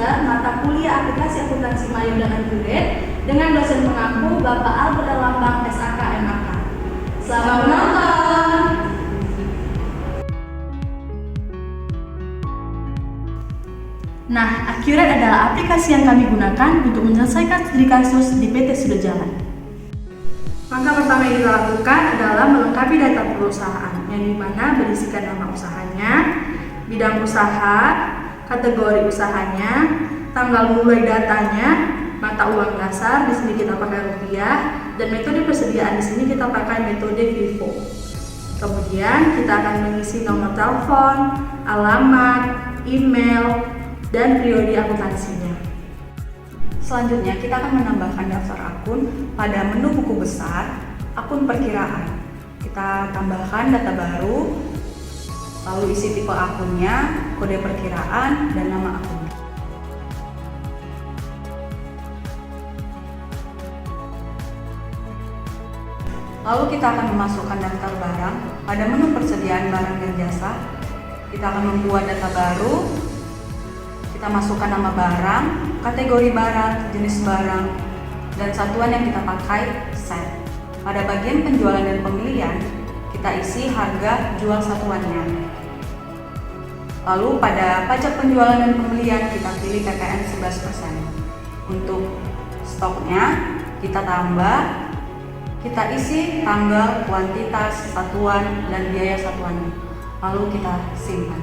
semester mata kuliah aplikasi akuntansi Mayo dan Accurate dengan dosen pengampu Bapak Albert Lambang SAK MAK. Selamat menonton! Nah, Accurate adalah aplikasi yang kami gunakan untuk menyelesaikan studi kasus di PT Sudah Jalan. Langkah pertama yang kita lakukan adalah melengkapi data perusahaan, yang dimana berisikan nama usahanya, bidang usaha, kategori usahanya, tanggal mulai datanya, mata uang dasar, di sini kita pakai rupiah, dan metode persediaan di sini kita pakai metode FIFO. Kemudian kita akan mengisi nomor telepon, alamat, email, dan periode akuntansinya. Selanjutnya kita akan menambahkan daftar akun pada menu buku besar, akun perkiraan. Kita tambahkan data baru, lalu isi tipe akunnya, kode perkiraan, dan nama akun. Lalu kita akan memasukkan daftar barang pada menu persediaan barang dan jasa. Kita akan membuat data baru. Kita masukkan nama barang, kategori barang, jenis barang, dan satuan yang kita pakai, set. Pada bagian penjualan dan pembelian, kita isi harga jual satuannya. Lalu pada pajak penjualan dan pembelian, kita pilih PPN 11%. Untuk stoknya, kita tambah, kita isi tanggal, kuantitas, satuan, dan biaya satuannya. Lalu kita simpan.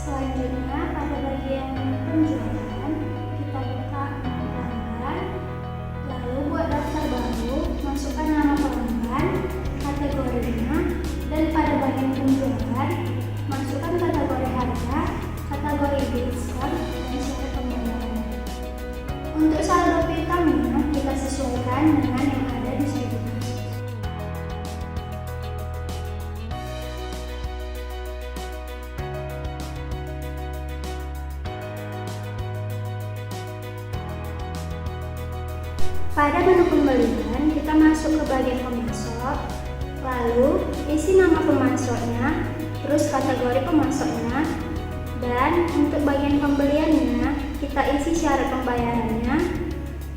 Selanjutnya pada bagian penjualan kita buka pelanggan, lalu buat daftar baru, masukkan nama pelanggan, kategorinya, dan pada bagian penjualan masukkan kategori harga, kategori diskon, dan syarat pembayaran. Untuk saldo piutangnya kita sesuaikan dengan yang ada di studi kasus. Pada menu pembelian, kita masuk ke bagian pemasok, lalu isi nama pemasoknya, terus kategori pemasoknya, dan untuk bagian pembeliannya, kita isi syarat pembayarannya,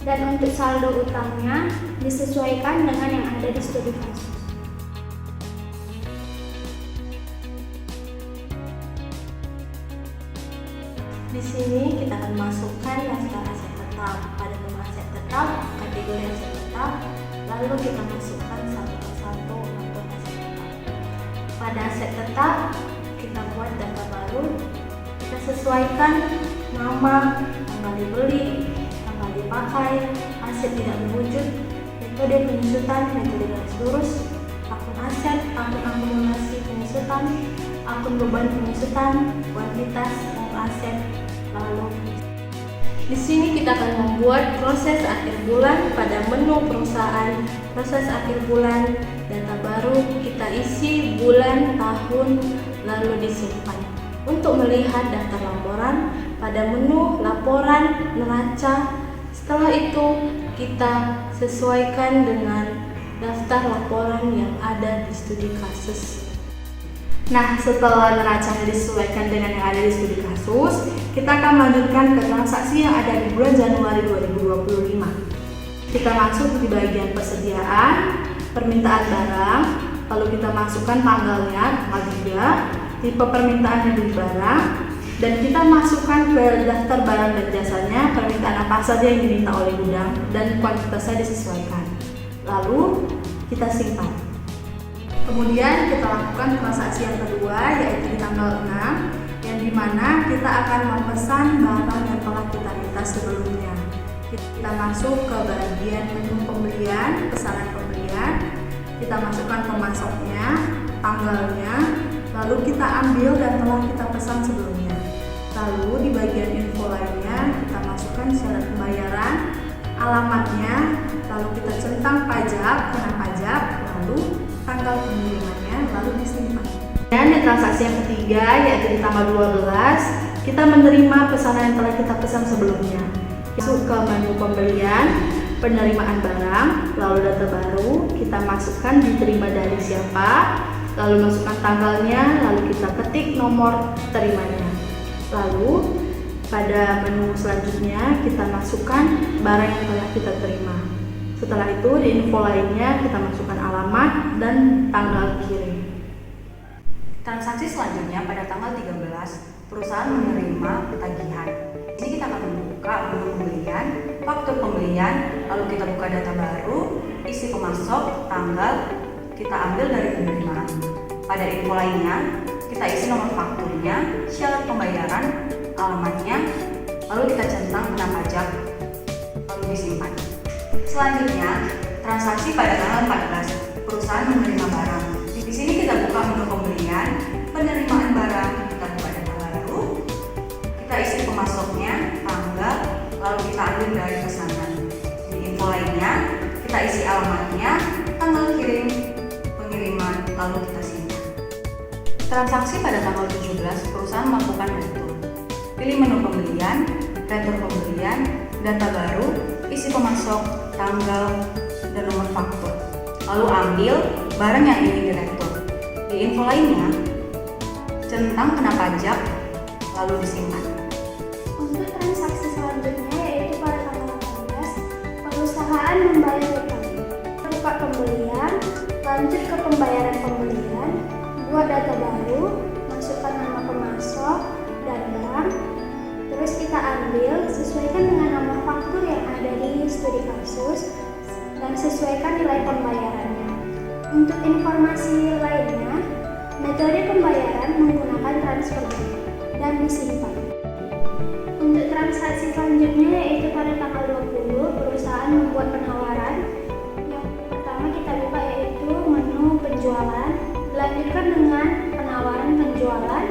dan untuk saldo utangnya disesuaikan dengan yang ada di studi kasus. Di sini kita akan masukkan daftar aset tetap. Pada nomor aset tetap, kategori aset tetap, lalu kita masukkan satu persatu untuk aset tetap. Pada aset tetap, kita buat data baru, kita sesuaikan nama, tanggal dibeli, tanggal dipakai, aset tidak berwujud, metode penyusutan, metode garis lurus, akun aset, akun akumulasi penyusutan, akun beban penyusutan, kuantitas, uang aset, lalu di sini kita akan membuat proses akhir bulan. Pada menu perusahaan, proses akhir bulan, data baru, kita isi bulan, tahun, lalu disimpan. Untuk melihat daftar laporan, pada menu laporan, neraca, setelah itu kita sesuaikan dengan daftar laporan yang ada di studi kasus. Nah, setelah neracanya disesuaikan dengan yang ada di studi kasus, kita akan melanjutkan ke transaksi yang ada di bulan Januari 2025. Kita masuk di bagian persediaan, permintaan barang, lalu kita masukkan tanggalnya, tanggal 3, tipe permintaan yang beli barang, dan kita masukkan ke daftar barang dan jasanya permintaan apa saja yang diminta oleh gudang dan kuantitasnya disesuaikan. Lalu kita simpan. Kemudian kita lakukan transaksi yang kedua, yaitu di tanggal 6, yang dimana kita akan memesan barang yang telah kita minta sebelumnya. Kita masuk ke bagian menu pembelian, pesanan pembelian, kita masukkan pemasoknya, tanggalnya, lalu kita ambil dan telah kita pesan sebelumnya. Lalu di bagian info lainnya kita masukkan syarat pembayaran, alamatnya, lalu kita centang pajak, kena pajak, lalu tanggal pengirimannya, lalu disimpan. Dan di transaksi yang ketiga, yaitu di tanggal 12, kita menerima pesanan yang telah kita pesan sebelumnya. Masuk ke menu pembelian, penerimaan barang, lalu data baru, kita masukkan diterima dari siapa, lalu masukkan tanggalnya, lalu kita ketik nomor terimanya. Lalu pada menu selanjutnya kita masukkan barang yang telah kita terima. Setelah itu di info lainnya kita masukkan alamat dan tanggal kirim. Transaksi selanjutnya pada tanggal 13, perusahaan menerima tagihan. Ini kita akan membuka menu pembelian, faktur pembelian, lalu kita buka data baru, isi pemasok, tanggal, kita ambil dari penerimaan. Pada info lainnya, kita isi nomor fakturnya, syarat pembayaran, alamatnya, lalu kita centang kena pajak, lalu disimpan. Selanjutnya, transaksi pada tanggal 14, perusahaan menerima barang. Di sini kita buka menu pembelian, penerimaan barang, kita buka data baru, kita isi pemasoknya, tanggal, lalu kita ambil dari pesanan. Di info lainnya, kita isi alamatnya, tanggal kirim, pengiriman, lalu kita simpan. Transaksi pada tanggal 17, perusahaan melakukan retur. Pilih menu pembelian, retur pembelian, data baru, isi pemasok, tanggal, dan nomor faktur. Lalu ambil barang yang ingin diretur. Di info lainnya, centang kena pajak, lalu disimpan. Untuk transaksi selanjutnya yaitu pada tanggal 18, perusahaan membayar utang. Buka pembelian, lanjut ke pembayaran pembelian, buat data baru, masukkan nama pemasok dan bank, terus kita ambil, sesuaikan dengan nomor faktur yang ada di studi kasus, dan sesuaikan nilai pembayarannya. Untuk informasi lainnya, metode pembayaran menggunakan transfer bank dan disimpan. Untuk transaksi selanjutnya yaitu pada tanggal 20, perusahaan membuat penawaran. Yang pertama kita buka yaitu menu penjualan, dilanjutkan dengan penawaran penjualan,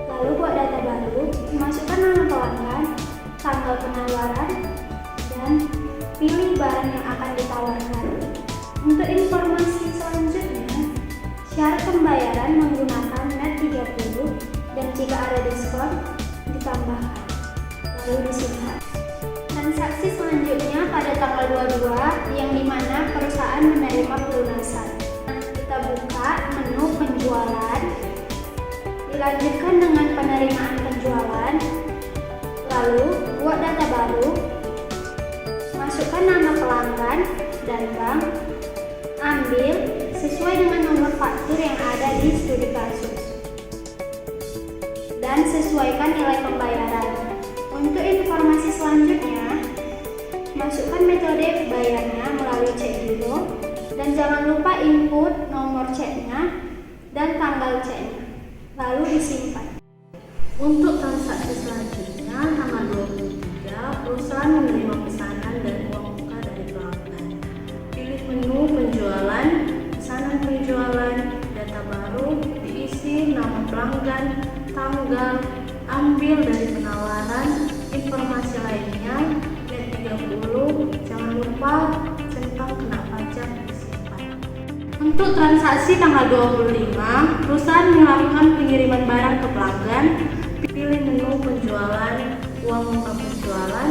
lalu buat data baru, masukkan nama pelanggan, tanggal penawaran, dan pilih barang yang akan ditawarkan. Untuk informasi selanjutnya, syarat pembayaran menggunakan net 30 dan jika ada diskon ditambahkan, lalu disimpan. Transaksi selanjutnya pada tanggal 22 yang dimana perusahaan menerima pelunasan. Kita buka menu penjualan, dilanjutkan dengan penerimaan penjualan, lalu buat data baru, masukkan nama pelanggan dan bank, ambil sesuai dengan nomor faktur yang ada di studi kasus, dan sesuaikan nilai pembayaran. Untuk informasi selanjutnya, masukkan metode bayarnya melalui cek giro, dan jangan lupa input nomor ceknya dan tanggal ceknya, lalu disimpan. Untuk transaksi selanjutnya, tanggal 23, perusahaan menerima pesanan dan uang muka dari pelanggan. Pilih menu penjualan, pesanan penjualan, data baru, diisi nama pelanggan, tanggal, ambil dari penawaran, informasi lainnya, net 30, jangan lupa centang kena pajak, disimpan. Untuk transaksi tanggal 25, perusahaan melakukan pengiriman barang ke pelanggan. Pilih menu penjualan, uang muka penjualan,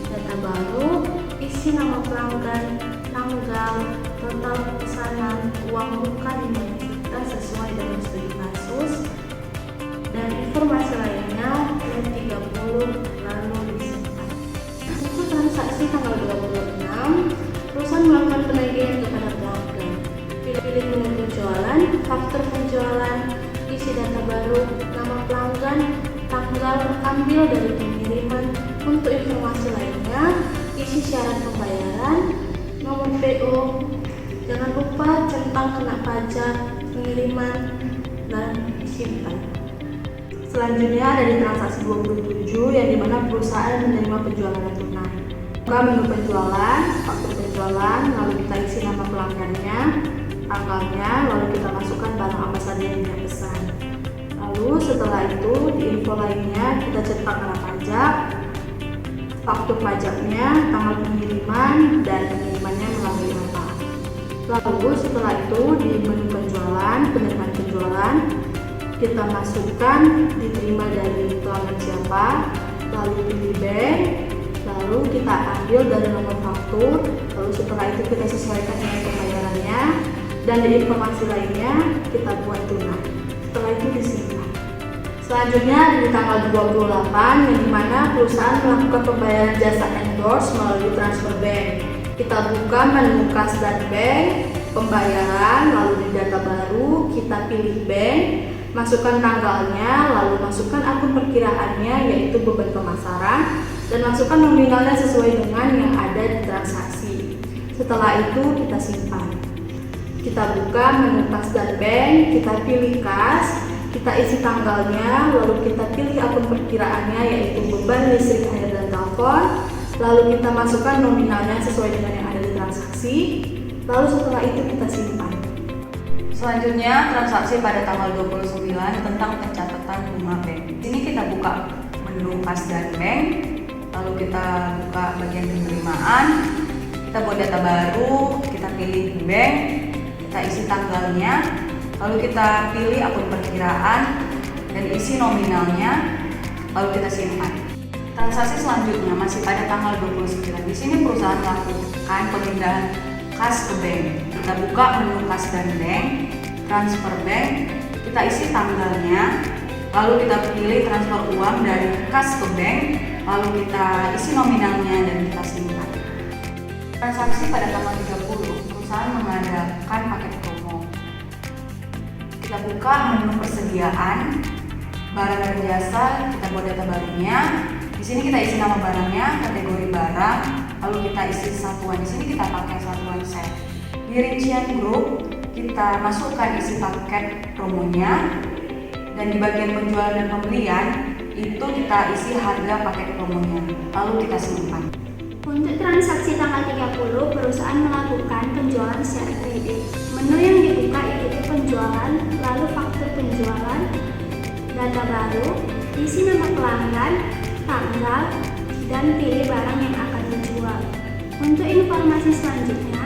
data baru, isi nama pelanggan, tanggal, total pesanan, uang muka 5 juta sesuai dengan studi kasus, dan informasi lainnya net 30, lalu disimpan. Untuk transaksi tanggal 26, perusahaan melakukan penagihan kepada pelanggan. Pilih menu penjualan, faktur penjualan, isi data baru, nama pelanggan, tanggal, ambil dari pengiriman. Untuk informasi lainnya, isi syarat pembayaran, nomor PO, jangan lupa centang kena pajak, pengiriman, dan simpan. Selanjutnya ada di transaksi 27 yang dimana perusahaan menerima penjualan tunai. Buka menu penjualan, faktur penjualan, lalu kita isi nama pelanggannya, tanggalnya, lalu kita masukkan barang apa saja yang dia pesan. Lalu setelah itu di info lainnya kita cetak kena pajak, faktur pajaknya, tanggal pengiriman, dan pengirimannya melalui apa. Lalu setelah itu di menu penjualan, penerimaan penjualan, kita masukkan diterima dari pelanggan siapa, lalu pilih bank, Lalu kita ambil dari nomor faktur, lalu setelah itu kita sesuaikan dengan pembayarannya, dan di informasi lainnya kita buat tunai. Setelah itu disimpan. Selanjutnya di tanggal 28 yang dimana perusahaan melakukan pembayaran jasa endorse melalui transfer bank. Kita buka menu kas dan bank, pembayaran, lalu di data baru kita pilih bank, masukkan tanggalnya, lalu masukkan akun perkiraannya yaitu beban pemasaran, dan masukkan nominalnya sesuai dengan yang ada di transaksi. Setelah itu kita simpan. Kita buka menu kas dan bank, kita pilih kas, kita isi tanggalnya, lalu kita pilih akun perkiraannya yaitu beban listrik, air, dan telepon, lalu kita masukkan nominalnya sesuai dengan yang ada di transaksi, lalu setelah itu kita simpan. Selanjutnya transaksi pada tanggal 29 tentang pencatatan bunga bank. Di sini kita buka menu kas dan bank, lalu kita buka bagian penerimaan, kita buat data baru, kita pilih bank, kita isi tanggalnya, lalu kita pilih akun perkiraan dan isi nominalnya, lalu kita simpan. Transaksi selanjutnya masih pada tanggal 29. Di sini perusahaan melakukan pemindahan kas ke bank. Kita buka menu kas dan bank, transfer bank, kita isi tanggalnya, lalu kita pilih transfer uang dari kas ke bank, lalu kita isi nominalnya dan kita simpan. Transaksi pada tanggal 30, perusahaan mengadakan paket promo. Kita buka menu persediaan, barang dan jasa, kita buat data barunya. Di sini kita isi nama barangnya, kategori barang, lalu kita isi satuan. Di sini kita pakai satuan set. Di rincian grup kita masukkan isi paket promonya, dan di bagian penjualan dan pembelian itu kita isi harga paket promonya, lalu kita simpan. Untuk transaksi tanggal 30, perusahaan melakukan penjualan secara kredit. Menu yang dibuka ikuti penjualan, lalu faktur penjualan, data baru, isi nama pelanggan, tanggal, dan pilih barang yang akan dijual. Untuk informasi selanjutnya,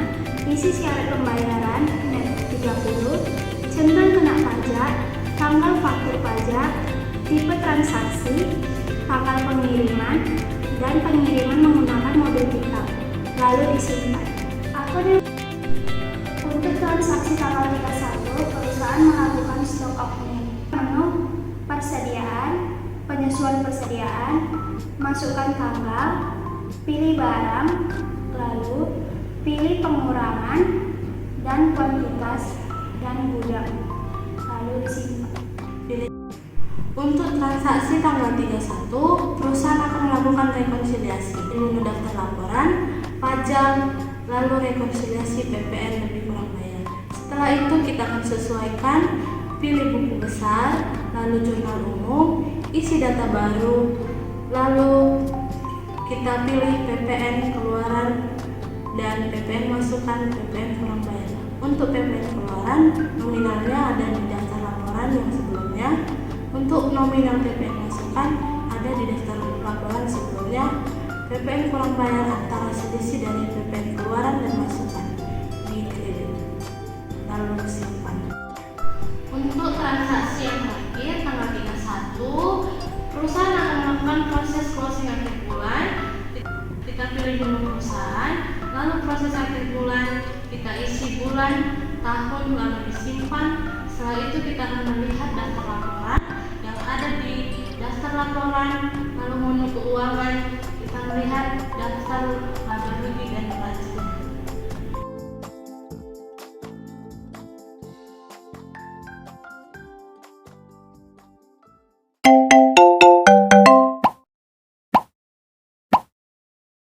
isi syarat pembayaran net 30, centang kena pajak, tanggal faktur pajak, tipe transaksi, tanggal pengiriman, dan pengiriman menggunakan mobil pickup, lalu disimpan. Untuk transaksi tanggal 31, perusahaan melakukan stock opening. Menu persediaan, penyesuaian persediaan, masukkan tanggal, pilih barang, lalu pilih pengurangan dan kuantitas dan gudang, lalu disimpan. Untuk transaksi tanggal 31, perusahaan akan melakukan rekonsiliasi di menu daftar laporan, pajak, lalu rekonsiliasi PPN lebih kurang bayar. Setelah itu kita akan sesuaikan, pilih buku besar, lalu jurnal umum, isi data baru, lalu kita pilih PPN keluaran dan PPN masukkan PPN kurang bayar. Untuk PPN keluaran, nominalnya ada di daftar laporan yang sebelumnya. Untuk nominal PPN masukan ada di daftar laporan sebelumnya. PPN kurang bayar antara selisih dari PPN keluaran dan masukan di kredit, lalu simpan. Untuk transaksi yang terakhir tanggal 31, perusahaan akan melakukan proses closing akhir bulan. Kita pilih dulu perusahaan, lalu proses akhir bulan kita isi bulan, tahun, lalu disimpan. Setelah itu kita akan melihat daftar laporan yang ada di daftar laporan, lalu menu keuangan,